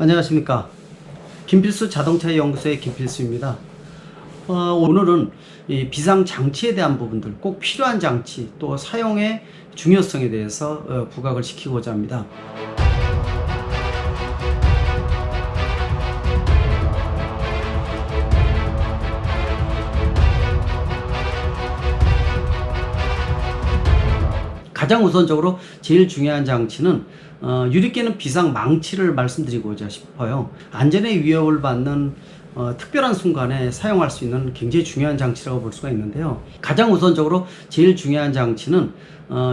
안녕하십니까. 김필수 자동차 연구소의 김필수입니다. 오늘은 이 비상 장치에 대한 부분들, 꼭 필요한 장치, 또 사용의 중요성에 대해서 부각을 시키고자 합니다. 가장 우선적으로 제일 중요한 장치는 유리깨는 비상 망치를 말씀드리고자 싶어요. 안전의 위협을 받는 특별한 순간에 사용할 수 있는 굉장히 중요한 장치라고 볼 수가 있는데요. 가장 우선적으로 제일 중요한 장치는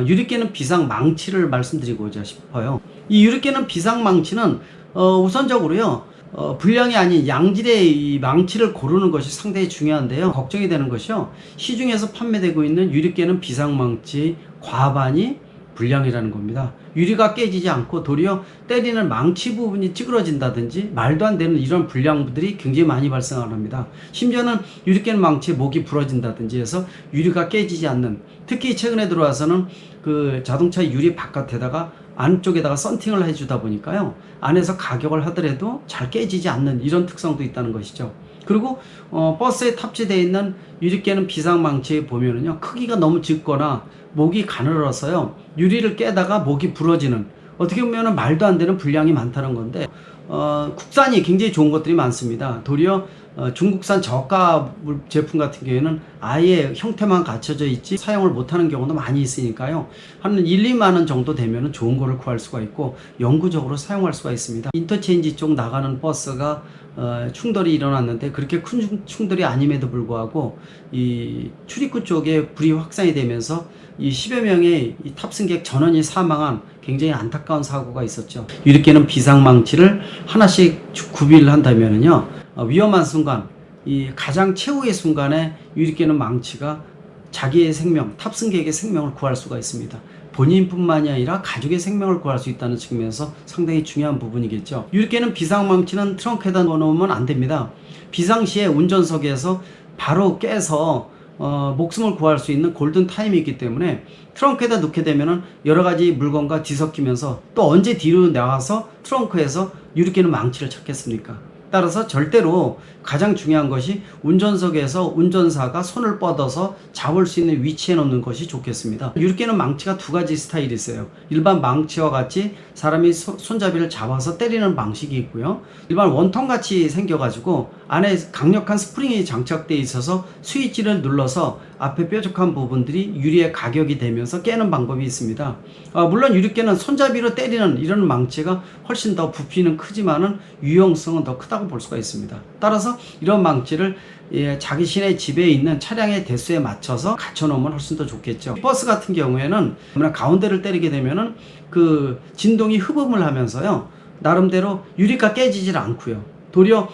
유리깨는 비상 망치를 말씀드리고자 싶어요. 이 유리깨는 비상 망치는 우선적으로요. 불량이 아닌 양질의 이 망치를 고르는 것이 상당히 중요한데요. 걱정이 되는 것이요. 시중에서 판매되고 있는 유리깨는 비상망치 과반이 불량이라는 겁니다. 유리가 깨지지 않고 도리어 때리는 망치 부분이 찌그러진다든지 말도 안 되는 이런 불량들이 굉장히 많이 발생합니다. 심지어는 유리깨는 망치에 목이 부러진다든지 해서 유리가 깨지지 않는, 특히 최근에 들어와서는 그 자동차 유리 바깥에다가 안쪽에다가 썬팅을 해주다 보니까요, 안에서 가격을 하더라도 잘 깨지지 않는 이런 특성도 있다는 것이죠. 그리고 버스에 탑재되어 있는 유리깨는 비상망치에 보면은요, 크기가 너무 작거나 목이 가늘어서요, 유리를 깨다가 목이 부러지는, 어떻게 보면은 말도 안 되는 불량이 많다는 건데, 국산이 굉장히 좋은 것들이 많습니다. 도리어 중국산 저가 제품 같은 경우에는 아예 형태만 갖춰져 있지 사용을 못하는 경우도 많이 있으니까요. 한 1, 2만 원 정도 되면 좋은 거를 구할 수가 있고 영구적으로 사용할 수가 있습니다. 인터체인지 쪽 나가는 버스가 충돌이 일어났는데, 그렇게 큰 충돌이 아님에도 불구하고 이 출입구 쪽에 불이 확산이 되면서 이 10여 명의 이 탑승객 전원이 사망한 굉장히 안타까운 사고가 있었죠. 유리깨는 비상망치를 하나씩 구비를 한다면은요, 위험한 순간, 이 가장 최후의 순간에 유리깨는 망치가 자기의 생명, 탑승객의 생명을 구할 수가 있습니다. 본인뿐만이 아니라 가족의 생명을 구할 수 있다는 측면에서 상당히 중요한 부분이겠죠. 유리깨는 비상망치는 트렁크에다 넣어놓으면 안 됩니다. 비상시에 운전석에서 바로 깨서 목숨을 구할 수 있는 골든 타임이 있기 때문에 트렁크에다 넣게 되면은 여러 가지 물건과 뒤섞이면서 또 언제 뒤로 나와서 트렁크에서 유리깨는 망치를 찾겠습니까? 따라서 절대로 가장 중요한 것이 운전석에서 운전사가 손을 뻗어서 잡을 수 있는 위치에 놓는 것이 좋겠습니다. 유리깨는 망치가 두 가지 스타일이 있어요. 일반 망치와 같이 사람이 손잡이를 잡아서 때리는 방식이 있고요. 일반 원통 같이 생겨가지고 안에 강력한 스프링이 장착되어 있어서 스위치를 눌러서 앞에 뾰족한 부분들이 유리에 가격이 되면서 깨는 방법이 있습니다. 물론 유리깨는 손잡이로 때리는 이런 망치가 훨씬 더 부피는 크지만은 유용성은 더 크다고 볼 수가 있습니다. 따라서 이런 망치를 자기 시내 집에 있는 차량의 대수에 맞춰서 갖춰 놓으면 훨씬 더 좋겠죠. 버스 같은 경우에는 가운데를 때리게 되면은 그 진동이 흡음을 하면서요, 나름대로 유리가 깨지질 않고요, 도리어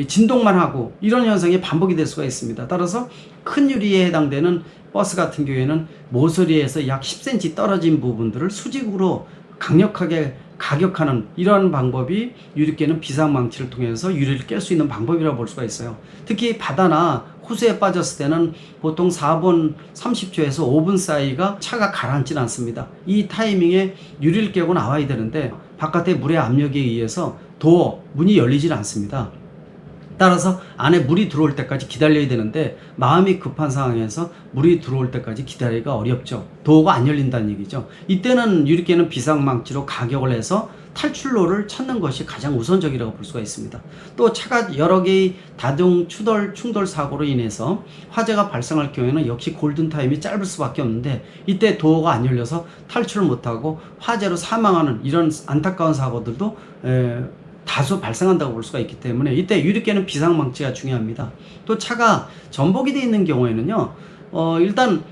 진동만 하고 이런 현상이 반복이 될 수가 있습니다. 따라서 큰 유리에 해당되는 버스 같은 경우에는 모서리에서 약 10cm 떨어진 부분들을 수직으로 강력하게 가격하는 이러한 방법이 유리깨는 비상망치를 통해서 유리를 깰 수 있는 방법이라고 볼 수가 있어요. 특히 바다나 호수에 빠졌을 때는 보통 4분 30초에서 5분 사이가 차가 가라앉지는 않습니다. 이 타이밍에 유리를 깨고 나와야 되는데 바깥에 물의 압력에 의해서 도어 문이 열리질 않습니다. 따라서 안에 물이 들어올 때까지 기다려야 되는데 마음이 급한 상황에서 물이 들어올 때까지 기다리기가 어렵죠. 도어가 안 열린다는 얘기죠. 이때는 유리깨는 비상망치로 가격을 해서 탈출로를 찾는 것이 가장 우선적이라고 볼 수가 있습니다. 또 차가 여러 개의 다중 충돌 사고로 인해서 화재가 발생할 경우에는 역시 골든타임이 짧을 수밖에 없는데, 이때 도어가 안 열려서 탈출을 못하고 화재로 사망하는 이런 안타까운 사고들도 다수 발생한다고 볼 수가 있기 때문에 이때 유리깨는 비상망치가 중요합니다. 또 차가 전복이 되어 있는 경우에는요, 일단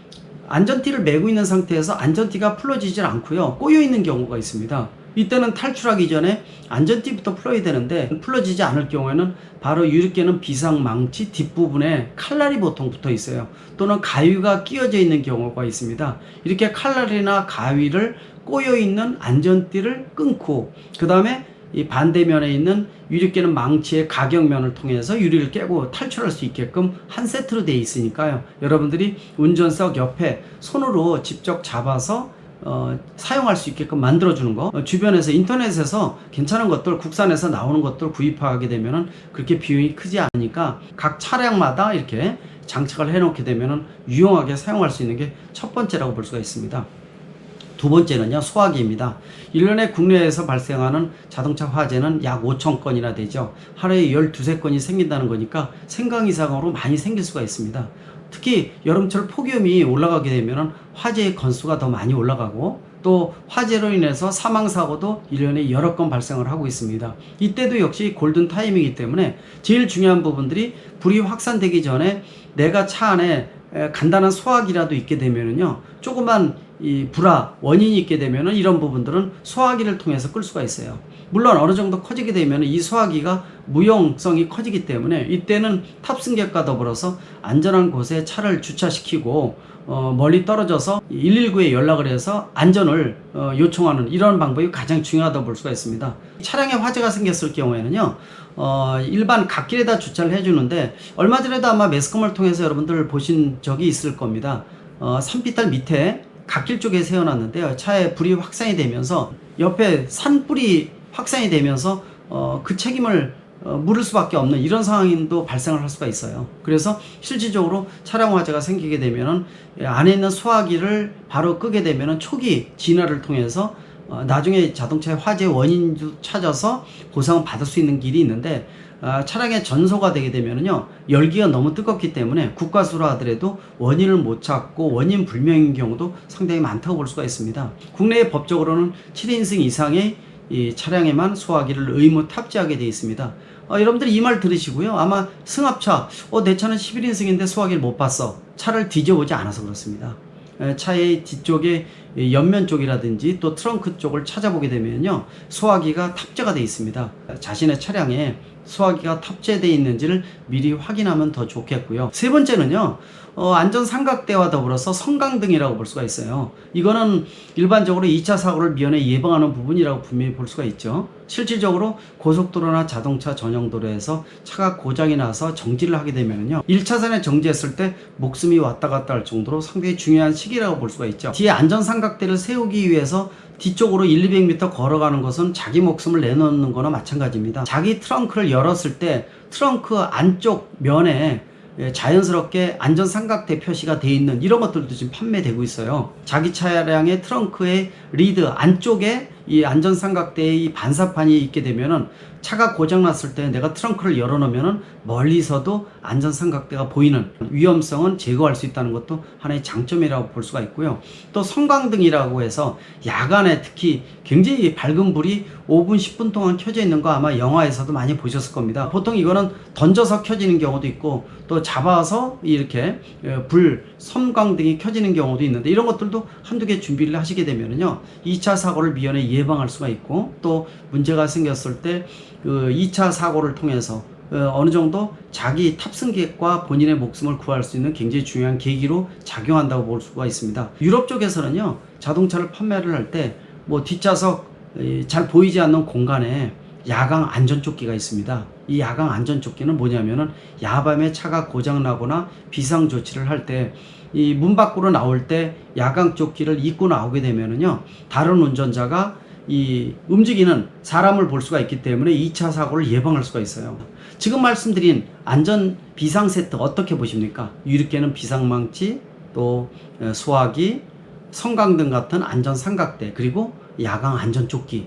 안전띠를 메고 있는 상태에서 안전띠가 풀어지질 않고요, 꼬여 있는 경우가 있습니다. 이때는 탈출하기 전에 안전띠부터 풀어야 되는데 풀어지지 않을 경우에는 바로 유리깨는 비상망치 뒷부분에 칼날이 보통 붙어 있어요. 또는 가위가 끼어져 있는 경우가 있습니다. 이렇게 칼날이나 가위를 꼬여 있는 안전띠를 끊고, 그 다음에 이 반대면에 있는 유리깨는 망치의 가격면을 통해서 유리를 깨고 탈출할 수 있게끔 한 세트로 되어 있으니까요, 여러분들이 운전석 옆에 손으로 직접 잡아서 사용할 수 있게끔 만들어주는 거, 주변에서 인터넷에서 괜찮은 것들, 국산에서 나오는 것들 구입하게 되면은 그렇게 비용이 크지 않으니까 각 차량마다 이렇게 장착을 해놓게 되면은 유용하게 사용할 수 있는 게 첫 번째라고 볼 수가 있습니다. 두 번째는요, 소화기입니다. 1년에 국내에서 발생하는 자동차 화재는 약 5천 건이나 되죠. 하루에 12~13건이 생긴다는 거니까 생각 이상으로 많이 생길 수가 있습니다. 특히 여름철 폭염이 올라가게 되면 화재의 건수가 더 많이 올라가고, 또 화재로 인해서 사망사고도 1년에 여러 건 발생을 하고 있습니다. 이때도 역시 골든 타임이기 때문에 제일 중요한 부분들이 불이 확산되기 전에 내가 차 안에 간단한 소화기라도 있게 되면은요, 조그만 이 불화 원인이 있게 되면은 이런 부분들은 소화기를 통해서 끌 수가 있어요. 물론 어느 정도 커지게 되면 이 소화기가 무용성이 커지기 때문에 이때는 탑승객과 더불어서 안전한 곳에 차를 주차시키고 멀리 떨어져서 119에 연락을 해서 안전을 요청하는 이런 방법이 가장 중요하다고 볼 수가 있습니다. 차량에 화재가 생겼을 경우에는요, 일반 갓길에다 주차를 해주는데, 얼마 전에도 아마 매스컴을 통해서 여러분들 보신 적이 있을 겁니다. 산비탈 밑에 갓길 쪽에 세워놨는데요, 차에 불이 확산이 되면서 옆에 산불이 확산이 되면서 그 책임을 물을 수밖에 없는 이런 상황도 발생을 할 수가 있어요. 그래서 실질적으로 차량 화재가 생기게 되면은 안에 있는 소화기를 바로 끄게 되면은 초기 진화를 통해서 나중에 자동차의 화재 원인도 찾아서 보상을 받을 수 있는 길이 있는데, 차량의 전소가 되게 되면은요, 열기가 너무 뜨겁기 때문에 국가수로 하더라도 원인을 못 찾고 원인 불명인 경우도 상당히 많다고 볼 수가 있습니다. 국내의 법적으로는 7인승 이상의 이 차량에만 소화기를 의무 탑재하게 되어 있습니다. 여러분들이 이 말 들으시고요, 아마 승합차, 내 차는 11인승인데 소화기를 못 봤어, 차를 뒤져보지 않아서 그렇습니다. 차의 뒤쪽에 옆면 쪽이라든지 또 트렁크 쪽을 찾아보게 되면요, 소화기가 탑재가 되어 있습니다. 자신의 차량에 소화기가 탑재되어 있는지를 미리 확인하면 더 좋겠고요. 세 번째는요, 안전 삼각대와 더불어서 성강등이라고 볼 수가 있어요. 이거는 일반적으로 2차 사고를 미연에 예방하는 부분이라고 분명히 볼 수가 있죠. 실질적으로 고속도로나 자동차 전용 도로에서 차가 고장이 나서 정지를 하게 되면요, 1차선에 정지했을 때 목숨이 왔다 갔다 할 정도로 상당히 중요한 시기라고 볼 수가 있죠. 뒤에 안전 삼각대를 세우기 위해서 뒤쪽으로 1~200m 걸어가는 것은 자기 목숨을 내놓는 거나 마찬가지입니다. 자기 트렁크를 열었을 때 트렁크 안쪽 면에 자연스럽게 안전 삼각대 표시가 되어 있는 이런 것들도 지금 판매되고 있어요. 자기 차량의 트렁크의 리드 안쪽에 이 안전 삼각대의 반사판이 있게 되면은 차가 고장났을 때 내가 트렁크를 열어놓으면은 멀리서도 안전 삼각대가 보이는 위험성은 제거할 수 있다는 것도 하나의 장점이라고 볼 수가 있고요. 또 성광등이라고 해서 야간에 특히 굉장히 밝은 불이 5분 10분 동안 켜져 있는 거 아마 영화에서도 많이 보셨을 겁니다. 보통 이거는 던져서 켜지는 경우도 있고 또 잡아서 이렇게 불 섬광등이 켜지는 경우도 있는데, 이런 것들도 한두 개 준비를 하시게 되면은요, 2차 사고를 미연에 예방할 수가 있고, 또 문제가 생겼을 때 그 2차 사고를 통해서 어느 정도 자기 탑승객과 본인의 목숨을 구할 수 있는 굉장히 중요한 계기로 작용한다고 볼 수가 있습니다. 유럽 쪽에서는요, 자동차를 판매를 할 때 뒷좌석 잘 보이지 않는 공간에 야광 안전조끼가 있습니다. 이 야광 안전조끼는 뭐냐면은 야밤에 차가 고장나거나 비상조치를 할 때 이 문 밖으로 나올 때 야광 조끼를 입고 나오게 되면은요, 다른 운전자가 이 움직이는 사람을 볼 수가 있기 때문에 2차 사고를 예방할 수가 있어요. 지금 말씀드린 안전 비상 세트 어떻게 보십니까? 유리깨는 비상망치, 또 소화기, 성광등 같은 안전 삼각대, 그리고 야광 안전조끼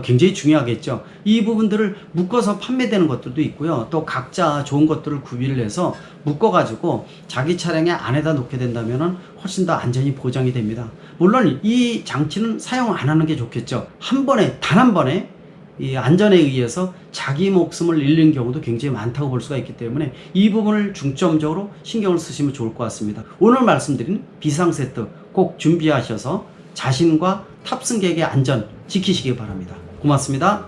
굉장히 중요하겠죠. 이 부분들을 묶어서 판매되는 것들도 있고요. 또 각자 좋은 것들을 구비를 해서 묶어가지고 자기 차량에 안에다 놓게 된다면 훨씬 더 안전이 보장이 됩니다. 물론 이 장치는 사용 안 하는 게 좋겠죠. 단 한 번에 이 안전에 의해서 자기 목숨을 잃는 경우도 굉장히 많다고 볼 수가 있기 때문에 이 부분을 중점적으로 신경을 쓰시면 좋을 것 같습니다. 오늘 말씀드린 비상세트 꼭 준비하셔서 자신과 탑승객의 안전 지키시기 바랍니다. 고맙습니다.